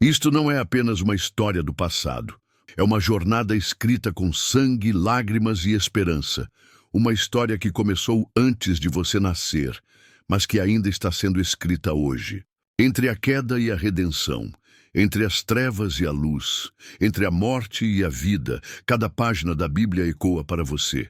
Isto não é apenas uma história do passado. É uma jornada escrita com sangue, lágrimas e esperança. Uma história que começou antes de você nascer, mas que ainda está sendo escrita hoje. Entre a queda e a redenção, entre as trevas e a luz, entre a morte e a vida, cada página da Bíblia ecoa para você,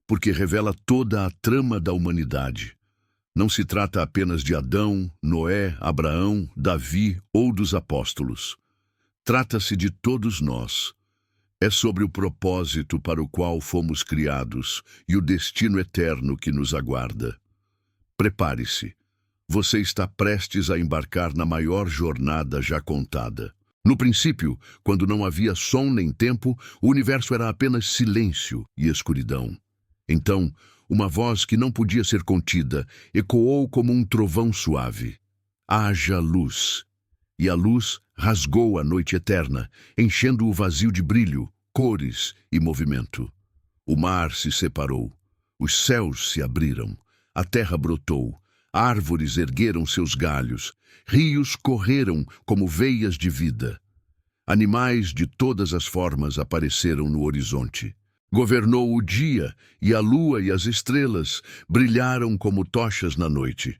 porque revela toda a trama da humanidade. Não se trata apenas de Adão, Noé, Abraão, Davi ou dos apóstolos. Trata-se de todos nós. É sobre o propósito para o qual fomos criados e o destino eterno que nos aguarda. Prepare-se. Você está prestes a embarcar na maior jornada já contada. No princípio, quando não havia som nem tempo, o universo era apenas silêncio e escuridão. Então, uma voz que não podia ser contida ecoou como um trovão suave. Haja luz. E a luz rasgou a noite eterna, enchendo o vazio de brilho, cores e movimento. O mar se separou, os céus se abriram, a terra brotou, árvores ergueram seus galhos, rios correram como veias de vida. Animais de todas as formas apareceram no horizonte. Governou o dia, e a lua e as estrelas brilharam como tochas na noite.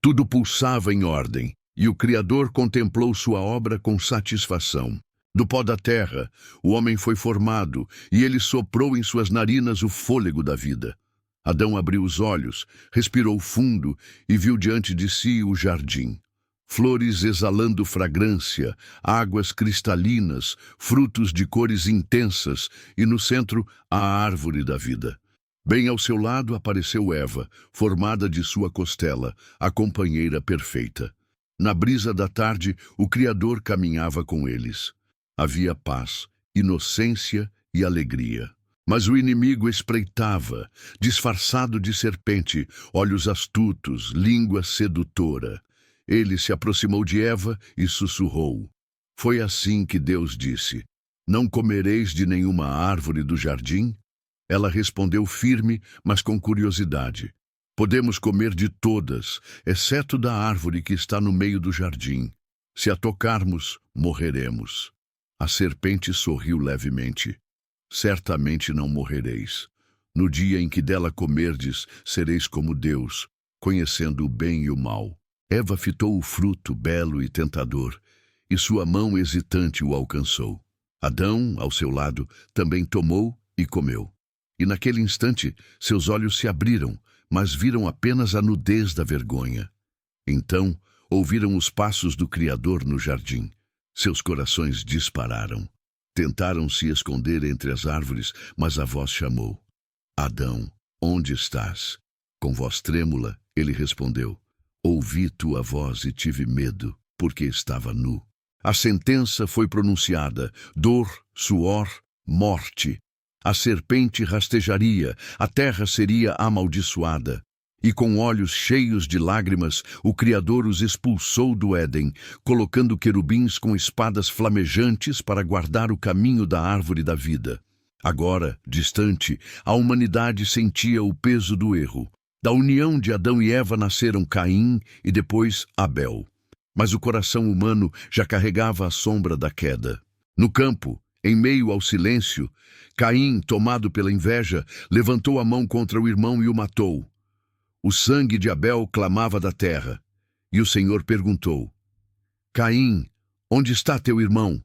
Tudo pulsava em ordem, e o Criador contemplou sua obra com satisfação. Do pó da terra, o homem foi formado, e ele soprou em suas narinas o fôlego da vida. Adão abriu os olhos, respirou fundo e viu diante de si o jardim. Flores exalando fragrância, águas cristalinas, frutos de cores intensas e, no centro, a árvore da vida. Bem ao seu lado apareceu Eva, formada de sua costela, a companheira perfeita. Na brisa da tarde, o Criador caminhava com eles. Havia paz, inocência e alegria. Mas o inimigo espreitava, disfarçado de serpente, olhos astutos, língua sedutora. Ele se aproximou de Eva e sussurrou. Foi assim que Deus disse: Não comereis de nenhuma árvore do jardim? Ela respondeu firme, mas com curiosidade. Podemos comer de todas, exceto da árvore que está no meio do jardim. Se a tocarmos, morreremos. A serpente sorriu levemente. Certamente não morrereis. No dia em que dela comerdes, sereis como Deus, conhecendo o bem e o mal. Eva fitou o fruto belo e tentador, e sua mão hesitante o alcançou. Adão, ao seu lado, também tomou e comeu. E naquele instante, seus olhos se abriram, mas viram apenas a nudez da vergonha. Então, ouviram os passos do Criador no jardim. Seus corações dispararam. Tentaram se esconder entre as árvores, mas a voz chamou. Adão, onde estás? Com voz trêmula, ele respondeu. Ouvi tua voz e tive medo, porque estava nu. A sentença foi pronunciada: dor, suor, morte. A serpente rastejaria, a terra seria amaldiçoada. E com olhos cheios de lágrimas, o Criador os expulsou do Éden, colocando querubins com espadas flamejantes para guardar o caminho da árvore da vida. Agora, distante, a humanidade sentia o peso do erro. Da união de Adão e Eva nasceram Caim e depois Abel. Mas o coração humano já carregava a sombra da queda. No campo, em meio ao silêncio, Caim, tomado pela inveja, levantou a mão contra o irmão e o matou. O sangue de Abel clamava da terra, e o Senhor perguntou: Caim, onde está teu irmão?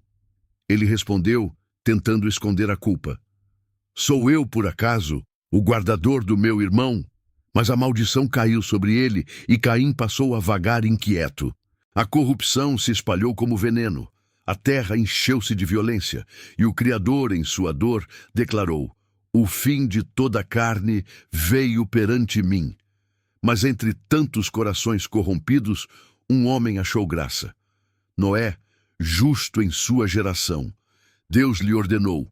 Ele respondeu, tentando esconder a culpa: Sou eu, por acaso, o guardador do meu irmão? Mas a maldição caiu sobre ele, e Caim passou a vagar inquieto. A corrupção se espalhou como veneno. A terra encheu-se de violência, e o Criador, em sua dor, declarou: O fim de toda a carne veio perante mim. Mas entre tantos corações corrompidos, um homem achou graça. Noé, justo em sua geração. Deus lhe ordenou: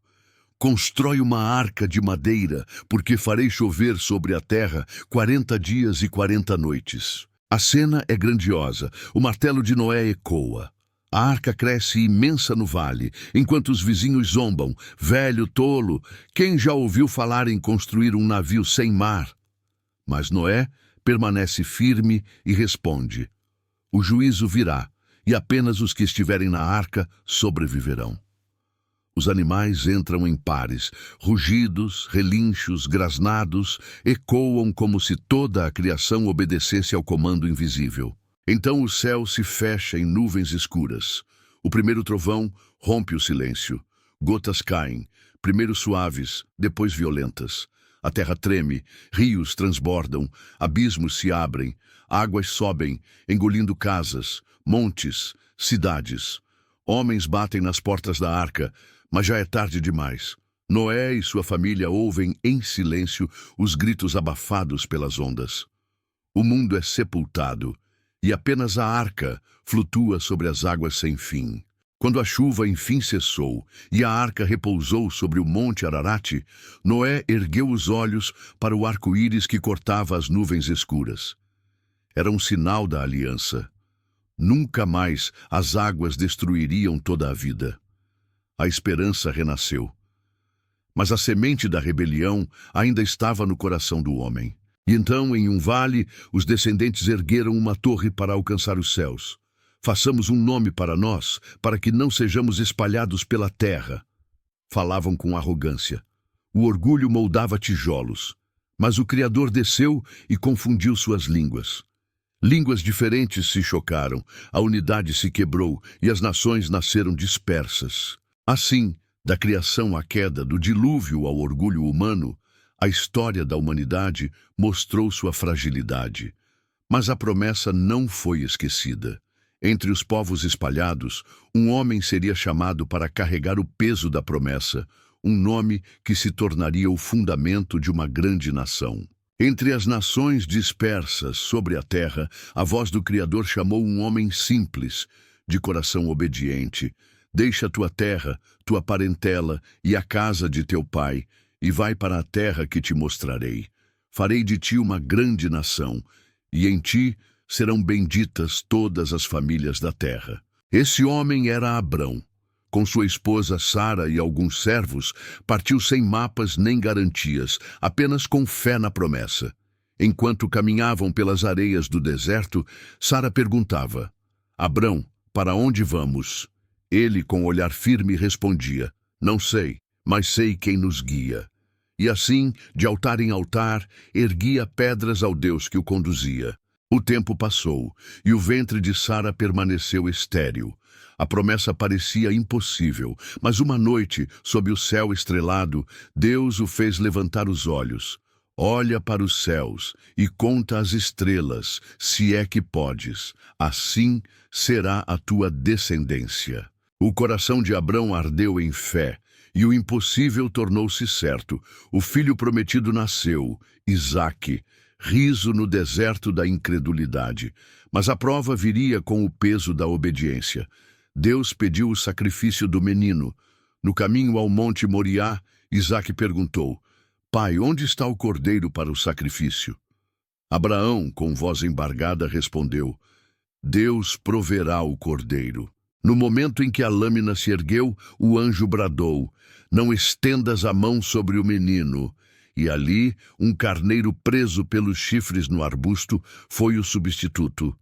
Constrói uma arca de madeira, porque farei chover sobre a terra 40 dias e 40 noites. A cena é grandiosa, o martelo de Noé ecoa. A arca cresce imensa no vale, enquanto os vizinhos zombam. Velho, tolo, quem já ouviu falar em construir um navio sem mar? Mas Noé permanece firme e responde: O juízo virá, e apenas os que estiverem na arca sobreviverão. Os animais entram em pares, rugidos, relinchos, grasnados, ecoam como se toda a criação obedecesse ao comando invisível. Então o céu se fecha em nuvens escuras. O primeiro trovão rompe o silêncio. Gotas caem, primeiro suaves, depois violentas. A terra treme, rios transbordam, abismos se abrem, águas sobem, engolindo casas, montes, cidades. Homens batem nas portas da arca, mas já é tarde demais. Noé e sua família ouvem em silêncio os gritos abafados pelas ondas. O mundo é sepultado, e apenas a arca flutua sobre as águas sem fim. Quando a chuva enfim cessou e a arca repousou sobre o monte Ararat, Noé ergueu os olhos para o arco-íris que cortava as nuvens escuras. Era um sinal da aliança. Nunca mais as águas destruiriam toda a vida. A esperança renasceu. Mas a semente da rebelião ainda estava no coração do homem. E então, em um vale, os descendentes ergueram uma torre para alcançar os céus. Façamos um nome para nós, para que não sejamos espalhados pela terra. Falavam com arrogância. O orgulho moldava tijolos. Mas o Criador desceu e confundiu suas línguas. Línguas diferentes se chocaram, a unidade se quebrou e as nações nasceram dispersas. Assim, da criação à queda, do dilúvio ao orgulho humano, a história da humanidade mostrou sua fragilidade. Mas a promessa não foi esquecida. Entre os povos espalhados, um homem seria chamado para carregar o peso da promessa, um nome que se tornaria o fundamento de uma grande nação. Entre as nações dispersas sobre a terra, a voz do Criador chamou um homem simples, de coração obediente. Deixa tua terra, tua parentela e a casa de teu pai, e vai para a terra que te mostrarei. Farei de ti uma grande nação, e em ti serão benditas todas as famílias da terra. Esse homem era Abrão. Com sua esposa Sara e alguns servos, partiu sem mapas nem garantias, apenas com fé na promessa. Enquanto caminhavam pelas areias do deserto, Sara perguntava: Abrão, para onde vamos? Ele, com olhar firme, respondia: Não sei, mas sei quem nos guia. E assim, de altar em altar, erguia pedras ao Deus que o conduzia. O tempo passou, e o ventre de Sara permaneceu estéril. A promessa parecia impossível, mas uma noite, sob o céu estrelado, Deus o fez levantar os olhos. Olha para os céus e conta as estrelas, se é que podes. Assim será a tua descendência. O coração de Abrão ardeu em fé, e o impossível tornou-se certo. O filho prometido nasceu, Isaque, riso no deserto da incredulidade. Mas a prova viria com o peso da obediência. Deus pediu o sacrifício do menino. No caminho ao monte Moriá, Isaque perguntou: Pai, onde está o cordeiro para o sacrifício? Abraão, com voz embargada, respondeu: Deus proverá o cordeiro. No momento em que a lâmina se ergueu, o anjo bradou: Não estendas a mão sobre o menino. E ali, um carneiro preso pelos chifres no arbusto foi o substituto.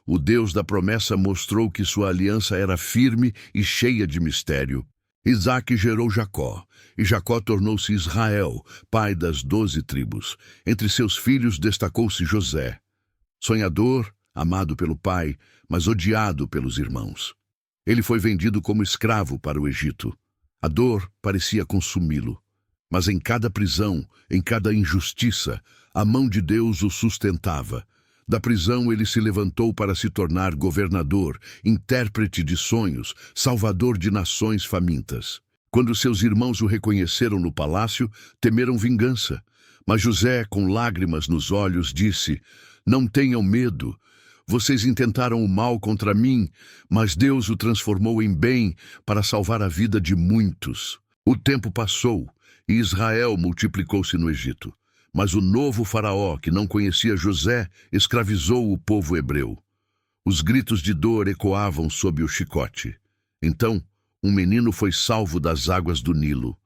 O Deus da promessa mostrou que sua aliança era firme e cheia de mistério. Isaque gerou Jacó, e Jacó tornou-se Israel, pai das 12 tribos. Entre seus filhos destacou-se José, sonhador, amado pelo pai, mas odiado pelos irmãos. Ele foi vendido como escravo para o Egito. A dor parecia consumi-lo. Mas em cada prisão, em cada injustiça, a mão de Deus o sustentava. Da prisão ele se levantou para se tornar governador, intérprete de sonhos, salvador de nações famintas. Quando seus irmãos o reconheceram no palácio, temeram vingança. Mas José, com lágrimas nos olhos, disse: Não tenham medo. Vocês intentaram o mal contra mim, mas Deus o transformou em bem para salvar a vida de muitos. O tempo passou e Israel multiplicou-se no Egito. Mas o novo faraó, que não conhecia José, escravizou o povo hebreu. Os gritos de dor ecoavam sob o chicote. Então, um menino foi salvo das águas do Nilo.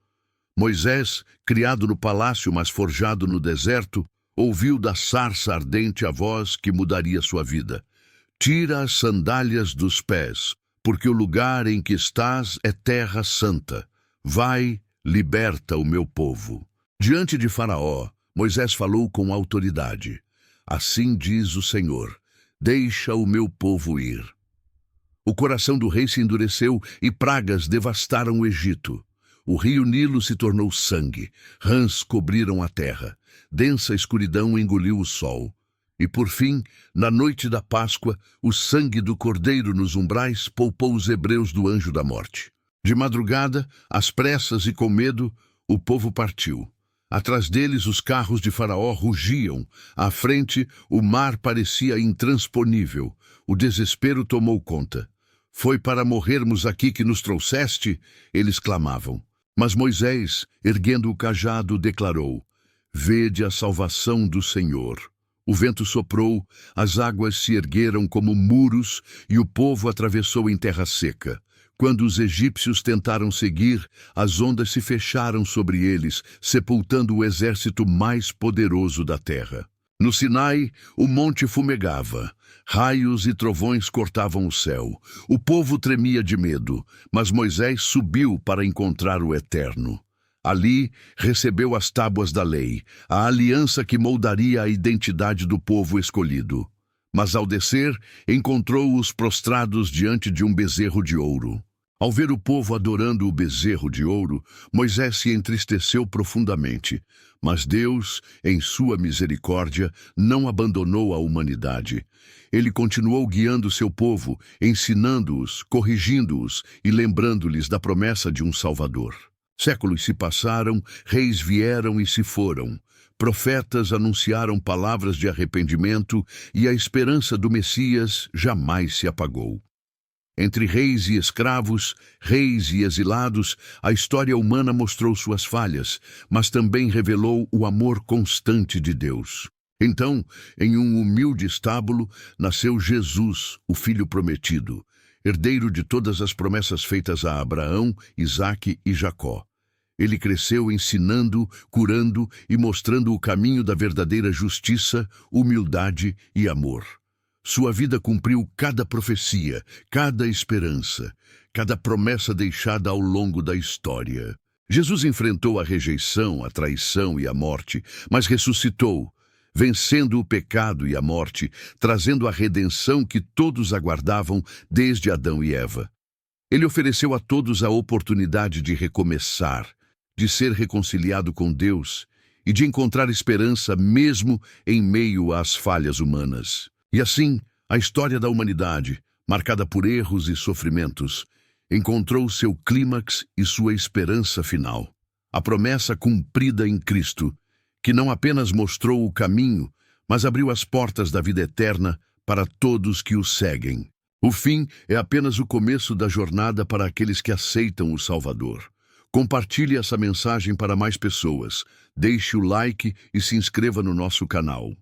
Moisés, criado no palácio, mas forjado no deserto, ouviu da sarça ardente a voz que mudaria sua vida. Tira as sandálias dos pés, porque o lugar em que estás é terra santa. Vai, liberta o meu povo. Diante de Faraó, Moisés falou com autoridade. Assim diz o Senhor: deixa o meu povo ir. O coração do rei se endureceu e pragas devastaram o Egito. O rio Nilo se tornou sangue, rãs cobriram a terra, densa escuridão engoliu o sol. E por fim, na noite da Páscoa, o sangue do cordeiro nos umbrais poupou os hebreus do anjo da morte. De madrugada, às pressas e com medo, o povo partiu. Atrás deles os carros de Faraó rugiam. À frente, o mar parecia intransponível. O desespero tomou conta. Foi para morrermos aqui que nos trouxeste? Eles clamavam. Mas Moisés, erguendo o cajado, declarou: vede a salvação do Senhor. O vento soprou, as águas se ergueram como muros e o povo atravessou em terra seca. Quando os egípcios tentaram seguir, as ondas se fecharam sobre eles, sepultando o exército mais poderoso da terra. No Sinai, o monte fumegava. Raios e trovões cortavam o céu. O povo tremia de medo, mas Moisés subiu para encontrar o Eterno. Ali, recebeu as tábuas da lei, a aliança que moldaria a identidade do povo escolhido. Mas ao descer, encontrou-os prostrados diante de um bezerro de ouro. Ao ver o povo adorando o bezerro de ouro, Moisés se entristeceu profundamente. Mas Deus, em sua misericórdia, não abandonou a humanidade. Ele continuou guiando seu povo, ensinando-os, corrigindo-os e lembrando-lhes da promessa de um Salvador. Séculos se passaram, reis vieram e se foram. Profetas anunciaram palavras de arrependimento e a esperança do Messias jamais se apagou. Entre reis e escravos, reis e exilados, a história humana mostrou suas falhas, mas também revelou o amor constante de Deus. Então, em um humilde estábulo, nasceu Jesus, o Filho prometido, herdeiro de todas as promessas feitas a Abraão, Isaque e Jacó. Ele cresceu ensinando, curando e mostrando o caminho da verdadeira justiça, humildade e amor. Sua vida cumpriu cada profecia, cada esperança, cada promessa deixada ao longo da história. Jesus enfrentou a rejeição, a traição e a morte, mas ressuscitou, vencendo o pecado e a morte, trazendo a redenção que todos aguardavam desde Adão e Eva. Ele ofereceu a todos a oportunidade de recomeçar, de ser reconciliado com Deus e de encontrar esperança mesmo em meio às falhas humanas. E assim, a história da humanidade, marcada por erros e sofrimentos, encontrou seu clímax e sua esperança final. A promessa cumprida em Cristo, que não apenas mostrou o caminho, mas abriu as portas da vida eterna para todos que o seguem. O fim é apenas o começo da jornada para aqueles que aceitam o Salvador. Compartilhe essa mensagem para mais pessoas, deixe o like e se inscreva no nosso canal.